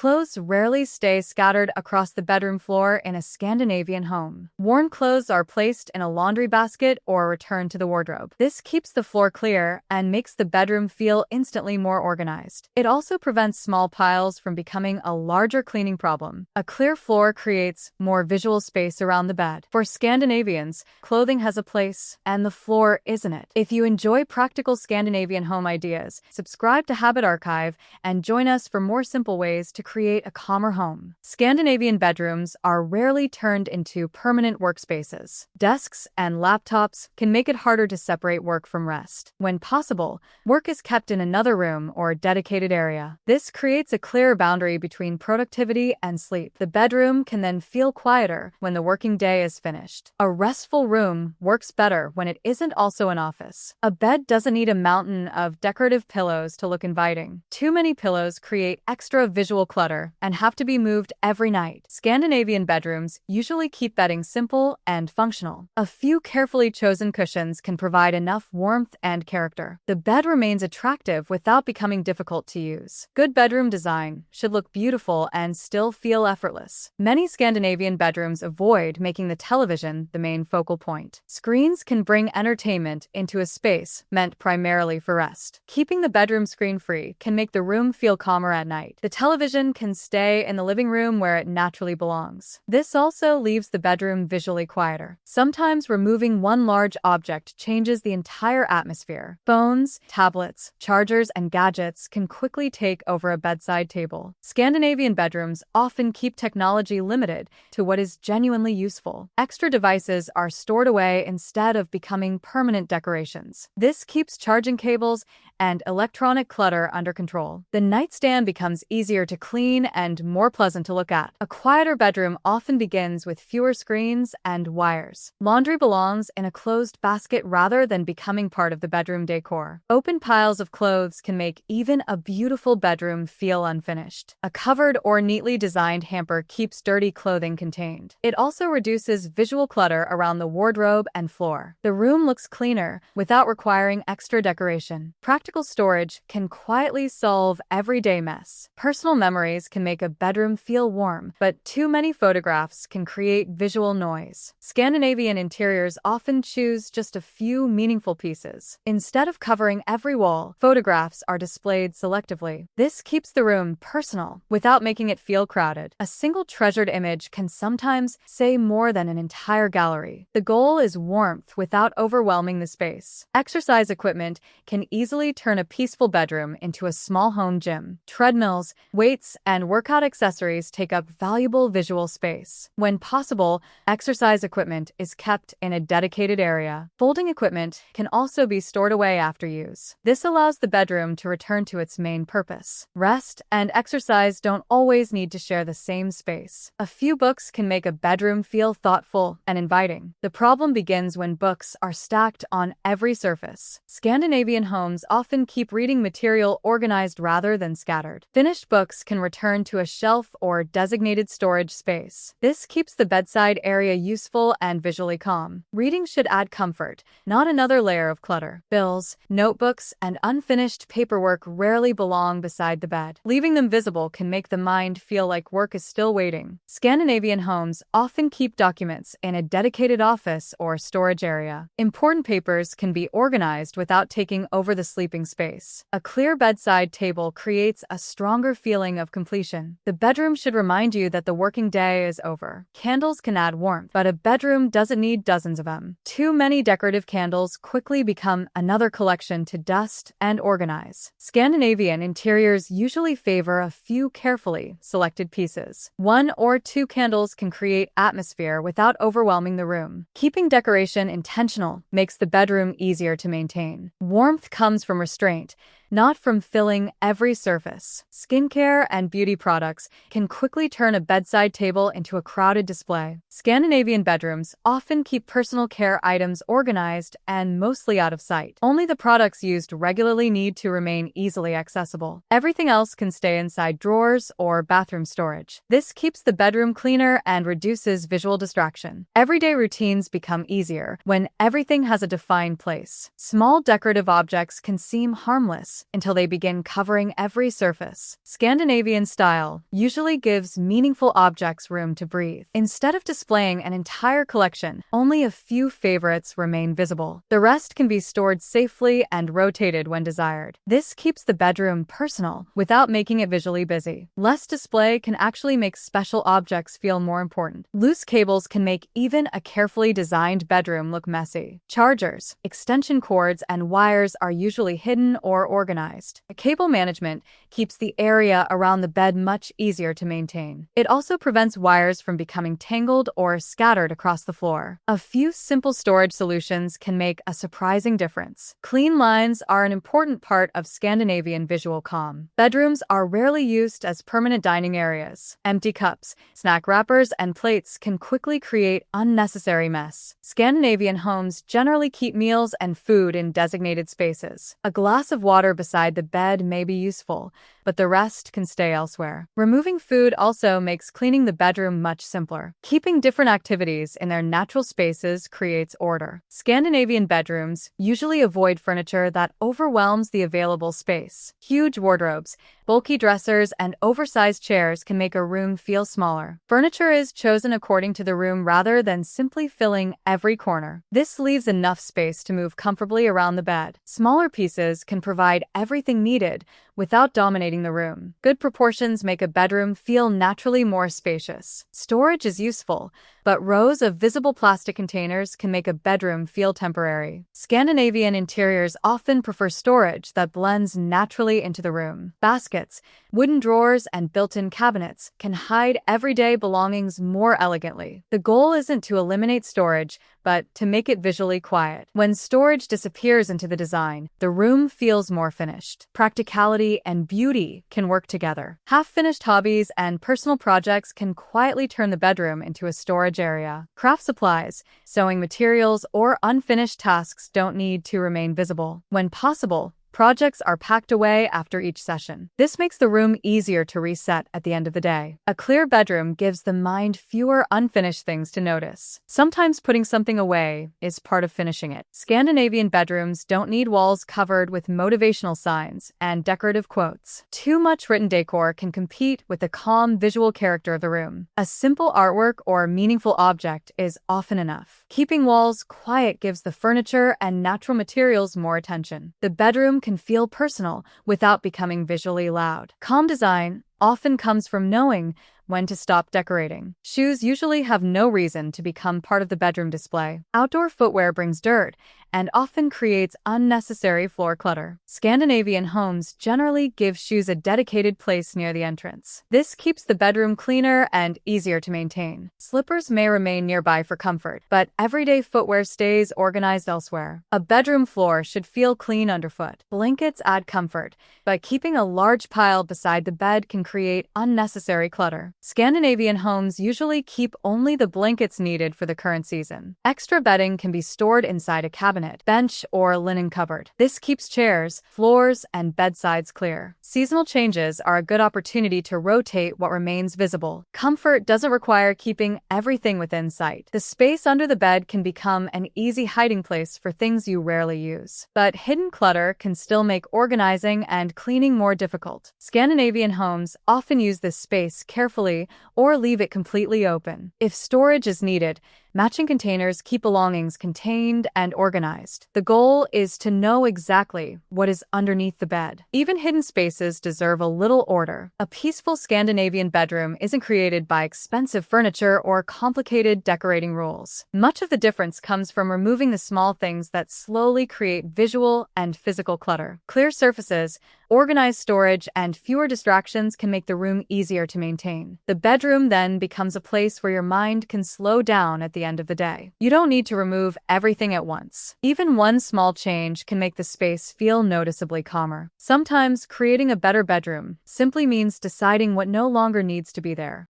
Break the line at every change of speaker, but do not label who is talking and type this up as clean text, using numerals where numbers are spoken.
Clothes rarely stay scattered across the bedroom floor in a Scandinavian home. Worn clothes are placed in a laundry basket or returned to the wardrobe. This keeps the floor clear and makes the bedroom feel instantly more organized. It also prevents small piles from becoming a larger cleaning problem. A clear floor creates more visual space around the bed. For Scandinavians, clothing has a place, and the floor isn't it. If you enjoy practical Scandinavian home ideas, subscribe to Habit Archive and join us for more simple ways to create a calmer home. Scandinavian bedrooms are rarely turned into permanent workspaces. Desks and laptops can make it harder to separate work from rest. When possible, work is kept in another room or dedicated area. This creates a clearer boundary between productivity and sleep. The bedroom can then feel quieter when the working day is finished. A restful room works better when it isn't also an office. A bed doesn't need a mountain of decorative pillows to look inviting. Too many pillows create extra visual clutter and have to be moved every night. Scandinavian bedrooms usually keep bedding simple and functional. A few carefully chosen cushions can provide enough warmth and character. The bed remains attractive without becoming difficult to use. Good bedroom design should look beautiful and still feel effortless. Many Scandinavian bedrooms avoid making the television the main focal point. Screens can bring entertainment into a space meant primarily for rest. Keeping the bedroom screen-free can make the room feel calmer at night. The television can stay in the living room where it naturally belongs. This also leaves the bedroom visually quieter. Sometimes removing one large object changes the entire atmosphere. Phones, tablets, chargers, and gadgets can quickly take over a bedside table. Scandinavian bedrooms often keep technology limited to what is genuinely useful. Extra devices are stored away instead of becoming permanent decorations. This keeps charging cables and electronic clutter under control. The nightstand becomes easier to clean and more pleasant to look at. A quieter bedroom often begins with fewer screens and wires. Laundry belongs in a closed basket rather than becoming part of the bedroom decor. Open piles of clothes can make even a beautiful bedroom feel unfinished. A covered or neatly designed hamper keeps dirty clothing contained. It also reduces visual clutter around the wardrobe and floor. The room looks cleaner without requiring extra decoration. Practical storage can quietly solve everyday mess. Personal memories can make a bedroom feel warm, but too many photographs can create visual noise. Scandinavian interiors often choose just a few meaningful pieces. Instead of covering every wall, photographs are displayed selectively. This keeps the room personal without making it feel crowded. A single treasured image can sometimes say more than an entire gallery. The goal is warmth without overwhelming the space. Exercise equipment can easily turn a peaceful bedroom into a small home gym. Treadmills, weights, and workout accessories take up valuable visual space. When possible, exercise equipment is kept in a dedicated area. Folding equipment can also be stored away after use. This allows the bedroom to return to its main purpose. Rest and exercise don't always need to share the same space. A few books can make a bedroom feel thoughtful and inviting. The problem begins when books are stacked on every surface. Scandinavian homes often keep reading material organized rather than scattered. Finished books can return to a shelf or designated storage space. This keeps the bedside area useful and visually calm. Reading should add comfort, not another layer of clutter. Bills, notebooks, and unfinished paperwork rarely belong beside the bed. Leaving them visible can make the mind feel like work is still waiting. Scandinavian homes often keep documents in a dedicated office or storage area. Important papers can be organized without taking over the sleeping space. A clear bedside table creates a stronger feeling of completion. The bedroom should remind you that the working day is over. Candles can add warmth, but a bedroom doesn't need dozens of them. Too many decorative candles quickly become another collection to dust and organize. Scandinavian interiors usually favor a few carefully selected pieces. One or two candles can create atmosphere without overwhelming the room. Keeping decoration intentional makes the bedroom easier to maintain. Warmth comes from restraint, not from filling every surface. Skincare and beauty products can quickly turn a bedside table into a crowded display. Scandinavian bedrooms often keep personal care items organized and mostly out of sight. Only the products used regularly need to remain easily accessible. Everything else can stay inside drawers or bathroom storage. This keeps the bedroom cleaner and reduces visual distraction. Everyday routines become easier when everything has a defined place. Small decorative objects can seem harmless, space until they begin covering every surface. Scandinavian style usually gives meaningful objects room to breathe. Instead of displaying an entire collection, only a few favorites remain visible. The rest can be stored safely and rotated when desired. This keeps the bedroom personal without making it visually busy. Less display can actually make special objects feel more important. Loose cables can make even a carefully designed bedroom look messy. Chargers, extension cords, and wires are usually hidden or organized. Cable management keeps the area around the bed much easier to maintain. It also prevents wires from becoming tangled or scattered across the floor. A few simple storage solutions can make a surprising difference. Clean lines are an important part of Scandinavian visual calm. Bedrooms are rarely used as permanent dining areas. Empty cups, snack wrappers, and plates can quickly create unnecessary mess. Scandinavian homes generally keep meals and food in designated spaces. A glass of water beside the bed may be useful, but the rest can stay elsewhere. Removing food also makes cleaning the bedroom much simpler. Keeping different activities in their natural spaces creates order. Scandinavian bedrooms usually avoid furniture that overwhelms the available space. Huge wardrobes, bulky dressers, and oversized chairs can make a room feel smaller. Furniture is chosen according to the room rather than simply filling every corner. This leaves enough space to move comfortably around the bed. Smaller pieces can provide everything needed without dominating the room. Good proportions make a bedroom feel naturally more spacious. Storage is useful, but rows of visible plastic containers can make a bedroom feel temporary. Scandinavian interiors often prefer storage that blends naturally into the room. Baskets, wooden drawers, and built-in cabinets can hide everyday belongings more elegantly. The goal isn't to eliminate storage, but to make it visually quiet. When storage disappears into the design, the room feels more finished. Practicality and beauty can work together. Half-finished hobbies and personal projects can quietly turn the bedroom into a storage area. Craft supplies, sewing materials, or unfinished tasks don't need to remain visible. When possible, projects are packed away after each session. This makes the room easier to reset at the end of the day. A clear bedroom gives the mind fewer unfinished things to notice. Sometimes putting something away is part of finishing it. Scandinavian bedrooms don't need walls covered with motivational signs and decorative quotes. Too much written decor can compete with the calm visual character of the room. A simple artwork or meaningful object is often enough. Keeping walls quiet gives the furniture and natural materials more attention. The bedroom can feel personal without becoming visually loud. Calm design often comes from knowing when to stop decorating. Shoes usually have no reason to become part of the bedroom display. Outdoor footwear brings dirt and often creates unnecessary floor clutter. Scandinavian homes generally give shoes a dedicated place near the entrance. This keeps the bedroom cleaner and easier to maintain. Slippers may remain nearby for comfort, but everyday footwear stays organized elsewhere. A bedroom floor should feel clean underfoot. Blankets add comfort, but keeping a large pile beside the bed can create unnecessary clutter. Scandinavian homes usually keep only the blankets needed for the current season. Extra bedding can be stored inside a cabinet, bench, or linen cupboard. This keeps chairs, floors, and bedsides clear. Seasonal changes are a good opportunity to rotate what remains visible. Comfort doesn't require keeping everything within sight. The space under the bed can become an easy hiding place for things you rarely use. But hidden clutter can still make organizing and cleaning more difficult. Scandinavian homes often use this space carefully or leave it completely open. If storage is needed, matching containers keep belongings contained and organized. The goal is to know exactly what is underneath the bed. Even hidden spaces deserve a little order. A peaceful Scandinavian bedroom isn't created by expensive furniture or complicated decorating rules. Much of the difference comes from removing the small things that slowly create visual and physical clutter. Clear surfaces, organized storage, and fewer distractions can make the room easier to maintain. The bedroom then becomes a place where your mind can slow down at the end of the day. You don't need to remove everything at once. Even one small change can make the space feel noticeably calmer. Sometimes creating a better bedroom simply means deciding what no longer needs to be there.